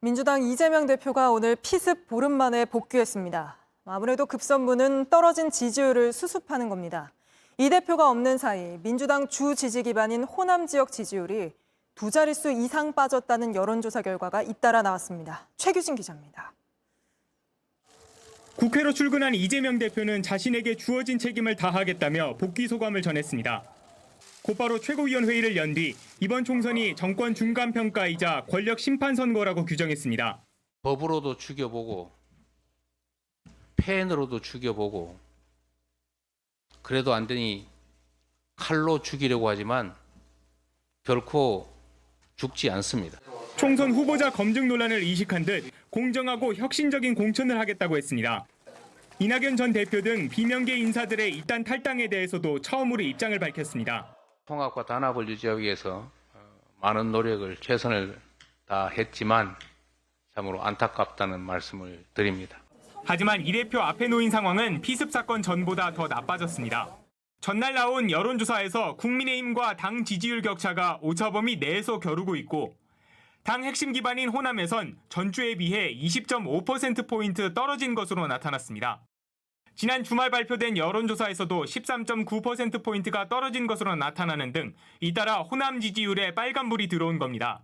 민주당 이재명 대표가 오늘 피습 보름 만에 복귀했습니다. 아무래도 급선무는 떨어진 지지율을 수습하는 겁니다. 이 대표가 없는 사이 민주당 주 지지 기반인 호남 지역 지지율이 두 자릿수 이상 빠졌다는 여론조사 결과가 잇따라 나왔습니다. 최규진 기자입니다. 국회로 출근한 이재명 대표는 자신에게 주어진 책임을 다하겠다며 복귀 소감을 전했습니다. 곧바로 최고위원 회의를 연 뒤 이번 총선이 정권 중간평가이자 권력 심판 선거라고 규정했습니다. 법으로도 죽여보고 펜으로도 죽여보고 그래도 안 되니 칼로 죽이려고 하지만 결코 죽지 않습니다. 총선 후보자 검증 논란을 이식한 듯 공정하고 혁신적인 공천을 하겠다고 했습니다. 이낙연 전 대표 등 비명계 인사들의 이딴 탈당에 대해서도 처음으로 입장을 밝혔습니다. 통합과 단합을 유지하기 위해서 많은 노력을 최선을 다했지만 참으로 안타깝다는 말씀을 드립니다. 하지만 이 대표 앞에 놓인 상황은 피습 사건 전보다 더 나빠졌습니다. 전날 나온 여론조사에서 국민의힘과 당 지지율 격차가 오차범위 내에서 겨루고 있고 당 핵심 기반인 호남에선 전주에 비해 20.5%포인트 떨어진 것으로 나타났습니다. 지난 주말 발표된 여론조사에서도 13.9%포인트가 떨어진 것으로 나타나는 등 잇따라 호남 지지율에 빨간불이 들어온 겁니다.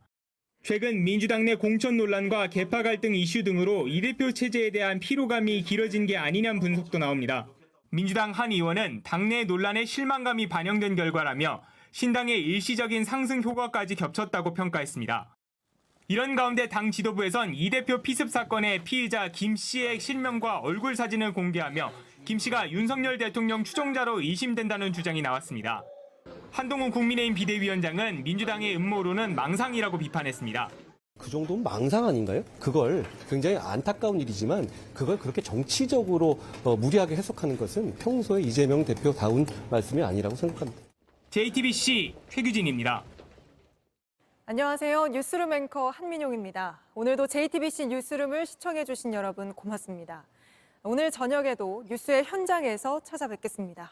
최근 민주당 내 공천 논란과 계파 갈등 이슈 등으로 이 대표 체제에 대한 피로감이 길어진 게 아니냐는 분석도 나옵니다. 민주당 한 의원은 당내 논란에 실망감이 반영된 결과라며 신당의 일시적인 상승 효과까지 겹쳤다고 평가했습니다. 이런 가운데 당 지도부에선 이 대표 피습 사건의 피의자 김 씨의 실명과 얼굴 사진을 공개하며 김 씨가 윤석열 대통령 추종자로 의심된다는 주장이 나왔습니다. 한동훈 국민의힘 비대위원장은 민주당의 음모론은 망상이라고 비판했습니다. 그 정도면 망상 아닌가요? 그걸 굉장히 안타까운 일이지만 그걸 그렇게 정치적으로 무리하게 해석하는 것은 평소에 이재명 대표다운 말씀이 아니라고 생각합니다. JTBC 최규진입니다. 안녕하세요. 뉴스룸 앵커 한민용입니다. 오늘도 JTBC 뉴스룸을 시청해주신 여러분 고맙습니다. 오늘 저녁에도 뉴스의 현장에서 찾아뵙겠습니다.